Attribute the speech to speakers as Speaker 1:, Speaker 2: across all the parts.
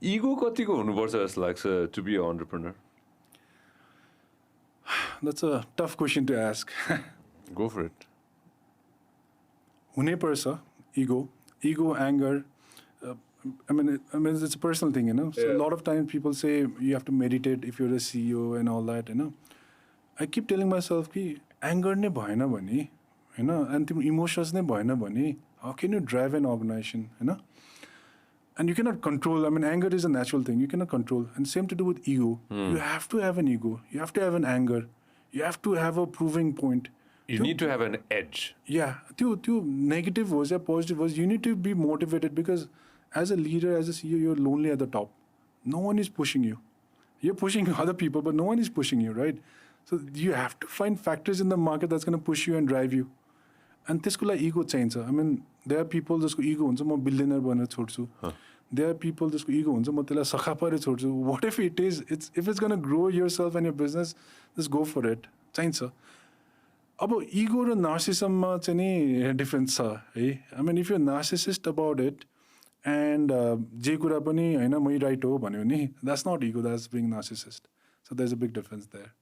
Speaker 1: Ego कतिको हुनुपर्छ जस्तो लाग्छ to be an entrepreneur?
Speaker 2: That's a tough question to ask.
Speaker 1: Go for it.
Speaker 2: हुनै पर्छ ego, anger. I mean, it's a personal thing, you know. So a lot of times people say you have to meditate if you're a CEO and all that, you know. I keep telling myself कि anger नै भएन भने, हैन, and तिम्रो emotions नै भएन भने, how can you drive an organization, Hahn? And you cannot control. I mean, anger is a natural thing. You cannot control. And same to do with ego. You have to have an ego. You have to have an anger. You have to have a proving point.
Speaker 1: You need to have an edge.
Speaker 2: Yeah. त्यो negative was or positive was, you need to be motivated because as a leader, as a CEO, you're lonely at the top. No one is pushing you. You're pushing other people, but no one is pushing you, right? So you have to find factors in the market that's going to push you and drive you. And त्यसको लागि ego चाहिन्छ. I mean, there are people जसको ego हुन्छ म billionaire बनेर छोड्छु. There are people जसको ego हुन्छ म त्यसलाई सखा पारेर छोड्छु. What if it is? If it's going to grow yourself and your business, just go for it. चाहिन्छ. अब ego र narcissism मा चाहिँ नि difference छ है. I mean, if you're narcissist about it and जे कुरा पनि हैन मै right हो भन्यो नि, that's not ego, that's being narcissist. So there's a big difference there.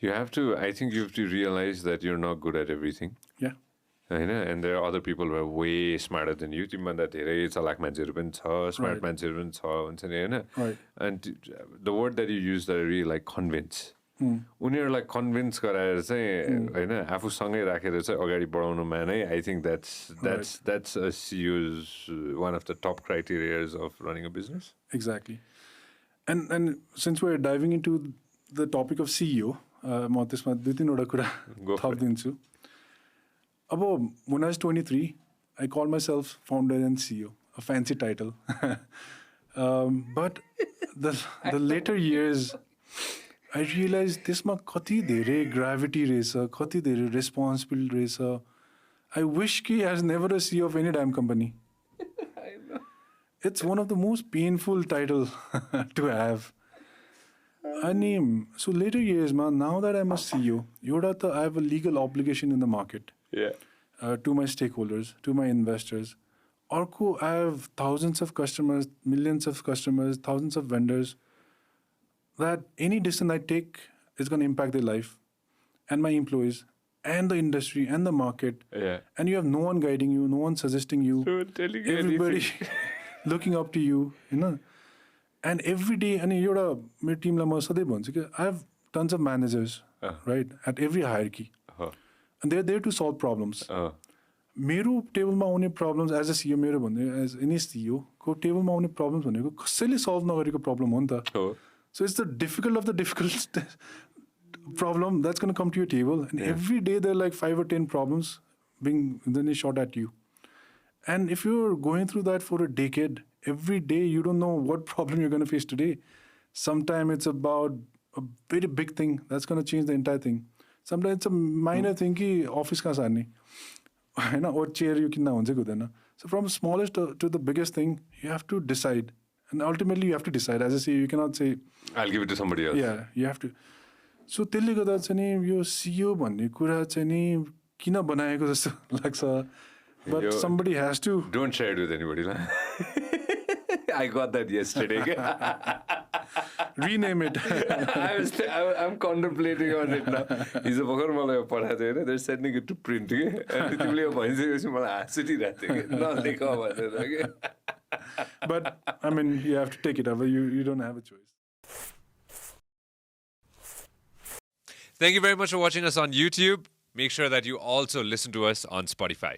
Speaker 1: I think you have to realize that you're not good at everything.
Speaker 2: Yeah.
Speaker 1: And there are other people who are way smarter than you. तिमीभन्दा धेरै चलाक मान्छेहरू पनि छ, smart मान्छेहरू पनि छ भन्छ नि हैन?
Speaker 2: Right.
Speaker 1: And the word that you use that I really like, convince. उनीहरूलाई कन्भिन्स गराएर चाहिँ हैन आफूसँगै राखेर चाहिँ अगाडि बढाउनुमा नै I think that's a CEO's one of the top criteria of running a business.
Speaker 2: Exactly. And since we're diving into the topic of CEO, म त्यसमा दुई तीनवटा कुरा थपिदिन्छु. अब when I was 23, I called myself founder and CEO, a fancy title. But the later years, I realized त्यसमा कति धेरै gravity रहेछ, कति धेरै responsibility रहेछ. I wish कि I was never a CEO of any damn company.
Speaker 1: I know.
Speaker 2: It's one of the most painful titles to have. So later years, man, now that I'm a CEO, I have a legal obligation in the market.
Speaker 1: Yeah.
Speaker 2: To my stakeholders, to my investors. Arko, I have thousands of customers, millions of customers, thousands of vendors. That any decision I take is going to impact their life and my employees and the industry and the market.
Speaker 1: Yeah.
Speaker 2: And you have no one guiding you, no one suggesting you.
Speaker 1: No one telling you
Speaker 2: everybody looking up to you, you know. And every day, and my team I have tons of managers, right, at every hierarchy. And they're there to solve problems. मेरो टेबलमा आउने problems as a CEO, मेरो भन्ने as any CEO को टेबलमा आउने problems भनेको कसैले solve नगरेको problem हो नि त. So it's the difficult problem that's going to come to your table. And every day there are like 5 or 10 problems being then shot at you. And if you're going through that for a decade, every day you don't know what problem you're going to face today. Sometimes it's about a very big thing that's going to change the entire thing. Sometimes it's a minor thing कि office कहाँ सार्ने हैन or chair you किन्न हुन्छ कि हुँदैन. So from smallest to the biggest thing, you have to decide. And ultimately you have to decide. As I say, you cannot say
Speaker 1: I'll give it to somebody else.
Speaker 2: Yeah, you have to. So त्यसले गर्दा चाहिँ नि यो CEO भन्ने कुरा चाहिँ नि किन बनाएको जस्तो लाग्छ. But somebody has to.
Speaker 1: Don't share it with anybody. I got that yesterday.
Speaker 2: Rename it.
Speaker 1: I'm contemplating on it now. He's a भर्खर मलाई पठाएको थियो हैन. They're sending it to print के. अनि तिमीले यो भनिसकेपछि मलाई हाँस उठिरहेको थियो के. नलेख भनेर के.
Speaker 2: But I mean, you have to take it over. You don't have a choice.
Speaker 3: Thank you very much for watching us on YouTube. Make sure that you also listen to us on Spotify.